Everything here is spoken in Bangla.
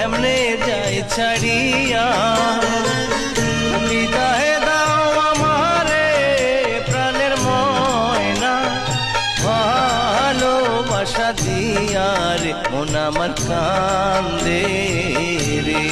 কেমনে যাই ছাড়িয়া। বিদায় দাও আমারে প্রাণের ময়না, ভালোবাসা দিয়া রে মন আমার কান্দে রে।